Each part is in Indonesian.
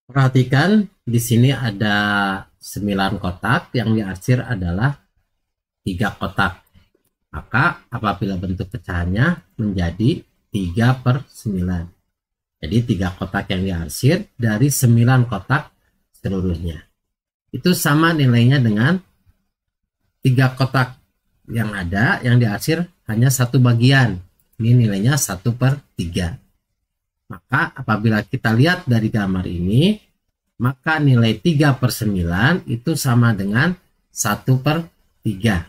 Perhatikan di sini ada 9 kotak, yang diarsir adalah 3 kotak. Maka apabila bentuk pecahannya menjadi 3/9. Jadi 3 kotak yang diarsir dari 9 kotak seluruhnya. Itu sama nilainya dengan 3 kotak yang ada yang diarsir hanya satu bagian. Ini nilainya 1/3. Maka apabila kita lihat dari gambar ini, maka nilai 3/9 itu sama dengan 1/3.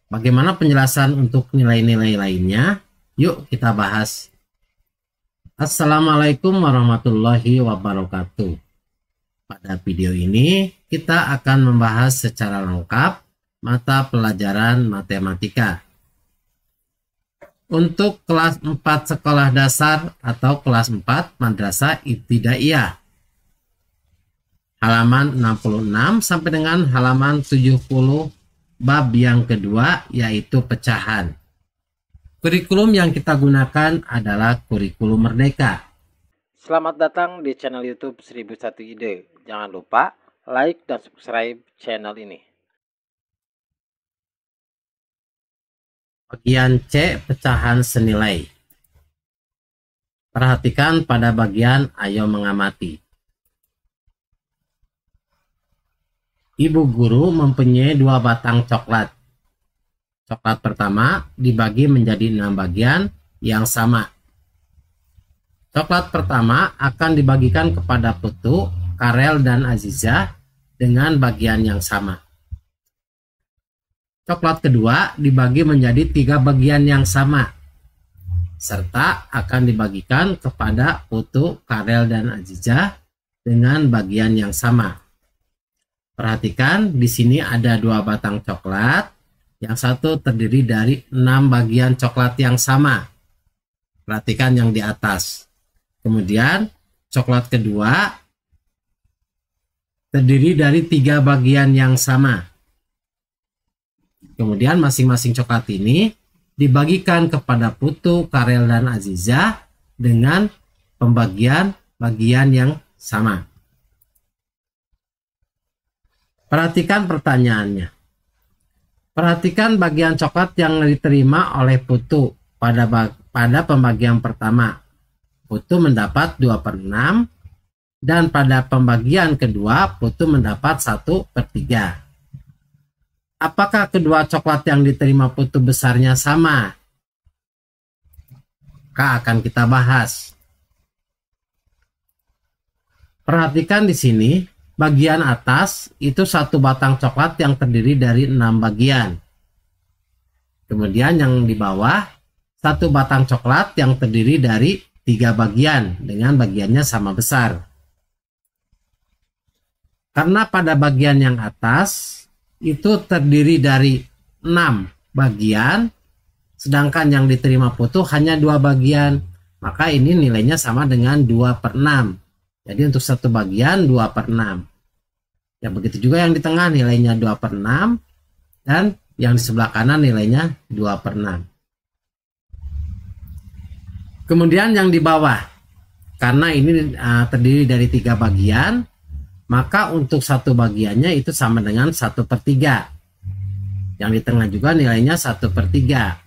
Bagaimana penjelasan untuk nilai-nilai lainnya? Yuk kita bahas. Assalamualaikum warahmatullahi wabarakatuh. Pada video ini kita akan membahas secara lengkap mata pelajaran matematika. Untuk kelas 4 sekolah dasar atau kelas 4 madrasah ibtidaiyah. Halaman 66 sampai dengan halaman 70 bab yang kedua, yaitu pecahan. Kurikulum yang kita gunakan adalah kurikulum Merdeka. Selamat datang di channel YouTube 1001 Ide. Jangan lupa like dan subscribe channel ini. Bagian C, pecahan senilai. Perhatikan pada bagian ayo mengamati. Ibu guru mempunyai 2 batang coklat. Coklat pertama dibagi menjadi 6 bagian yang sama. Coklat pertama akan dibagikan kepada Putu, Karel, dan Azizah dengan bagian yang sama. Coklat kedua dibagi menjadi 3 bagian yang sama, serta akan dibagikan kepada Putu, Karel, dan Azizah dengan bagian yang sama. Perhatikan di sini ada 2 batang coklat, yang satu terdiri dari 6 bagian coklat yang sama. Perhatikan yang di atas. Kemudian coklat kedua terdiri dari 3 bagian yang sama. Kemudian masing-masing coklat ini dibagikan kepada Putu, Karel, dan Azizah dengan pembagian bagian yang sama. Perhatikan pertanyaannya. Perhatikan bagian coklat yang diterima oleh Putu pada pembagian pertama. Putu mendapat 2/6 dan pada pembagian kedua Putu mendapat 1/3. Apakah kedua coklat yang diterima Putu besarnya sama? Akan kita bahas. Perhatikan di sini, bagian atas itu 1 batang coklat yang terdiri dari 6 bagian. Kemudian yang di bawah 1 batang coklat yang terdiri dari 3 bagian dengan bagiannya sama besar. Karena pada bagian yang atas itu terdiri dari 6 bagian, sedangkan yang diterima Putu hanya 2 bagian, maka ini nilainya sama dengan 2/6. Jadi untuk 1 bagian 2/6. Ya begitu juga yang di tengah nilainya 2/6 dan yang di sebelah kanan nilainya 2/6. Kemudian yang di bawah, karena ini terdiri dari 3 bagian, maka untuk 1 bagiannya itu sama dengan 1/3. Yang di tengah juga nilainya 1/3.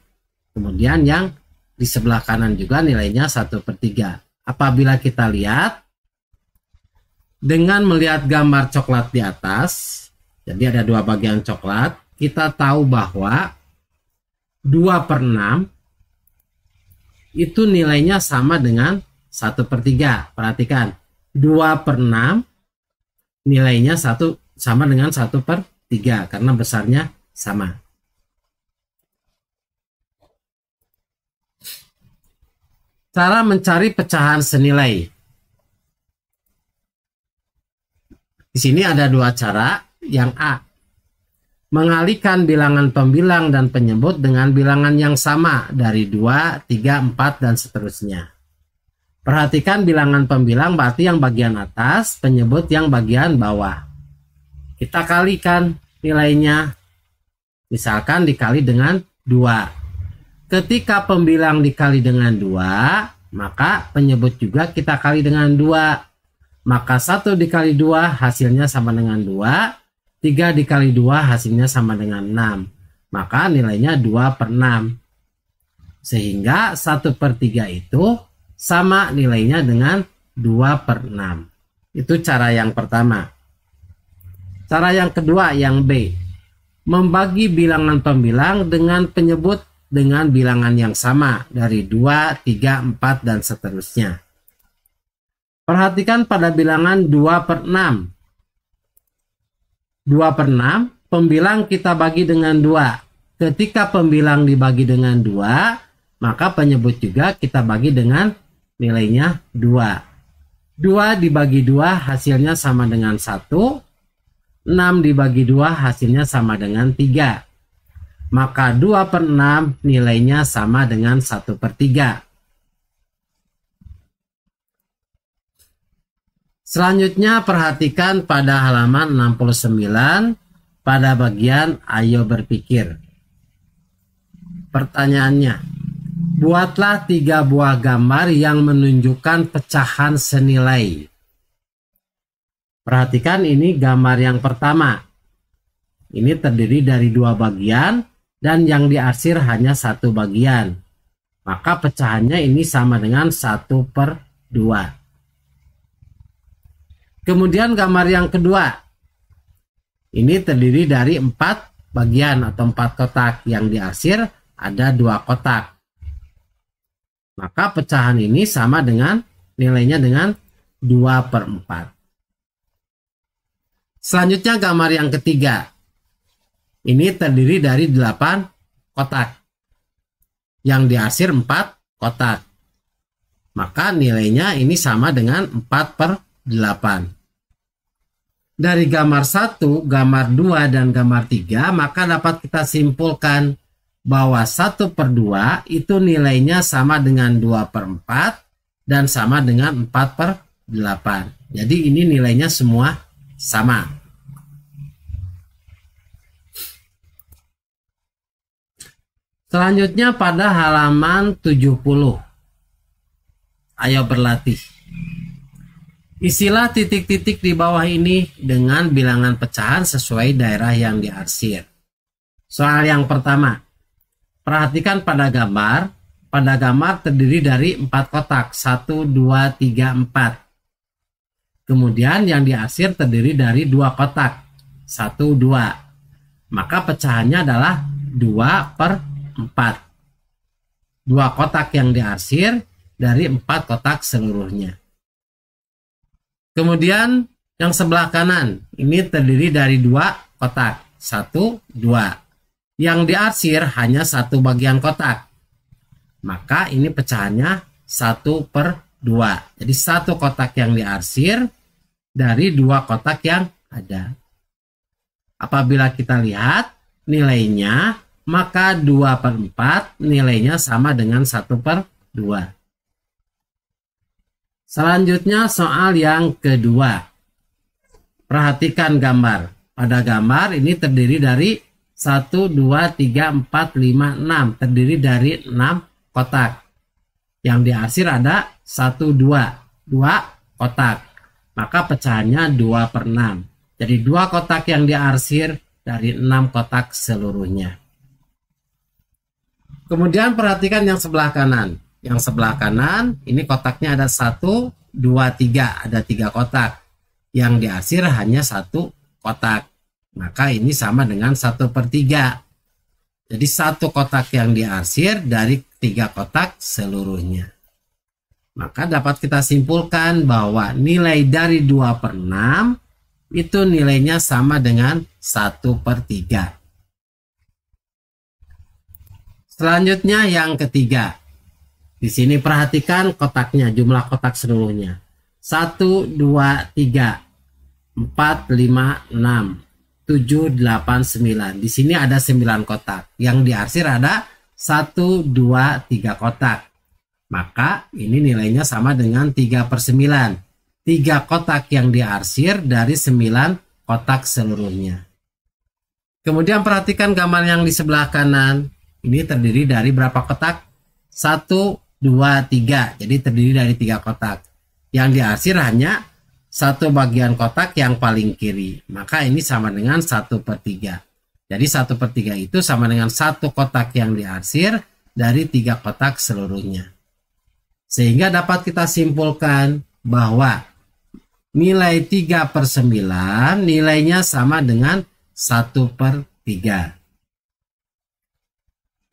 Kemudian yang di sebelah kanan juga nilainya 1/3. Apabila kita lihat, dengan melihat gambar coklat di atas, jadi ada 2 bagian coklat, kita tahu bahwa 2/6 itu nilainya sama dengan 1/3. Perhatikan, 2/6 nilainya sama dengan 1/3 karena besarnya sama. Cara mencari pecahan senilai. Di sini ada 2 cara. Yang A, mengalihkan bilangan pembilang dan penyebut dengan bilangan yang sama dari 2, 3, 4, dan seterusnya. Perhatikan bilangan pembilang berarti yang bagian atas, penyebut yang bagian bawah. Kita kalikan nilainya. Misalkan dikali dengan 2. Ketika pembilang dikali dengan 2, maka penyebut juga kita kali dengan 2. Maka 1 dikali 2 hasilnya sama dengan 2. 3 dikali 2 hasilnya sama dengan 6. Maka nilainya 2/6. Sehingga 1/3 itu sama nilainya dengan 2/6. Itu cara yang pertama. Cara yang kedua yang B. Membagi bilangan pembilang dengan penyebut dengan bilangan yang sama dari 2, 3, 4 dan seterusnya. Perhatikan pada bilangan 2/6. 2/6 pembilang kita bagi dengan 2. Ketika pembilang dibagi dengan 2, maka penyebut juga kita bagi dengan nilainya 2. 2 dibagi 2 hasilnya sama dengan 1. 6 dibagi 2 hasilnya sama dengan 3. Maka 2/6 nilainya sama dengan 1/3. Selanjutnya perhatikan pada halaman 69 pada bagian ayo berpikir. Pertanyaannya, buatlah 3 buah gambar yang menunjukkan pecahan senilai. Perhatikan ini gambar yang pertama. Ini terdiri dari 2 bagian dan yang diarsir hanya 1 bagian. Maka pecahannya ini sama dengan 1/2. Kemudian gambar yang kedua. Ini terdiri dari 4 bagian atau 4 kotak. Yang diarsir ada 2 kotak. Maka pecahan ini sama dengan nilainya dengan 2/4. Selanjutnya gambar yang ketiga. Ini terdiri dari 8 kotak. Yang diarsir 4 kotak. Maka nilainya ini sama dengan 4/8. Dari gambar 1, gambar 2, dan gambar 3, maka dapat kita simpulkan bahwa 1/2 itu nilainya sama dengan 2/4 dan sama dengan 4/8. Jadi ini nilainya semua sama. Selanjutnya pada halaman 70. Ayo berlatih. Isilah titik-titik di bawah ini dengan bilangan pecahan sesuai daerah yang diarsir. Soal yang pertama. Perhatikan pada gambar. Pada gambar terdiri dari 4 kotak. 1, 2, 3, 4. Kemudian yang diarsir terdiri dari 2 kotak. 1, 2. Maka pecahannya adalah 2/4. 2 kotak yang diarsir dari 4 kotak seluruhnya. Kemudian yang sebelah kanan. Ini terdiri dari 2 kotak. 1, 2. Yang diarsir hanya 1 bagian kotak. Maka ini pecahannya 1/2. Jadi 1 kotak yang diarsir dari 2 kotak yang ada. Apabila kita lihat nilainya, maka 2/4 nilainya sama dengan 1/2. Selanjutnya soal yang kedua. Perhatikan gambar. Pada gambar ini terdiri dari 1, 2, 3, 4, 5, 6. Terdiri dari 6 kotak. Yang diarsir ada 1, 2 kotak. Maka pecahannya 2/6. Jadi 2 kotak yang diarsir dari 6 kotak seluruhnya. Kemudian perhatikan yang sebelah kanan. Yang sebelah kanan ini kotaknya ada 1, 2, 3. Ada 3 kotak. Yang diarsir hanya 1 kotak. Maka ini sama dengan 1/3. Jadi 1 kotak yang diarsir dari 3 kotak seluruhnya. Maka dapat kita simpulkan bahwa nilai dari 2/6 itu nilainya sama dengan 1/3. Selanjutnya yang ketiga. Di sini perhatikan kotaknya, jumlah kotak seluruhnya. 1, 2, 3, 4, 5, 6, 7, 8, 9. Di sini ada 9 kotak. Yang diarsir ada 1, 2, 3 kotak. Maka ini nilainya sama dengan 3/9. 3 kotak yang diarsir dari 9 kotak seluruhnya. Kemudian perhatikan gambar yang di sebelah kanan. Ini terdiri dari berapa kotak? 1, 2, 3. Jadi terdiri dari 3 kotak. Yang diarsir hanya satu bagian kotak yang paling kiri. Maka ini sama dengan 1/3. Jadi 1/3 itu sama dengan satu kotak yang diarsir dari 3 kotak seluruhnya. Sehingga dapat kita simpulkan bahwa nilai 3/9 nilainya sama dengan 1/3.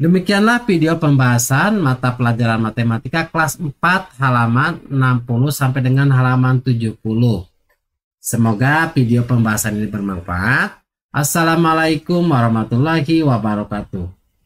Demikianlah video pembahasan mata pelajaran matematika kelas 4 halaman 60 sampai dengan halaman 70. Semoga video pembahasan ini bermanfaat. Assalamualaikum warahmatullahi wabarakatuh.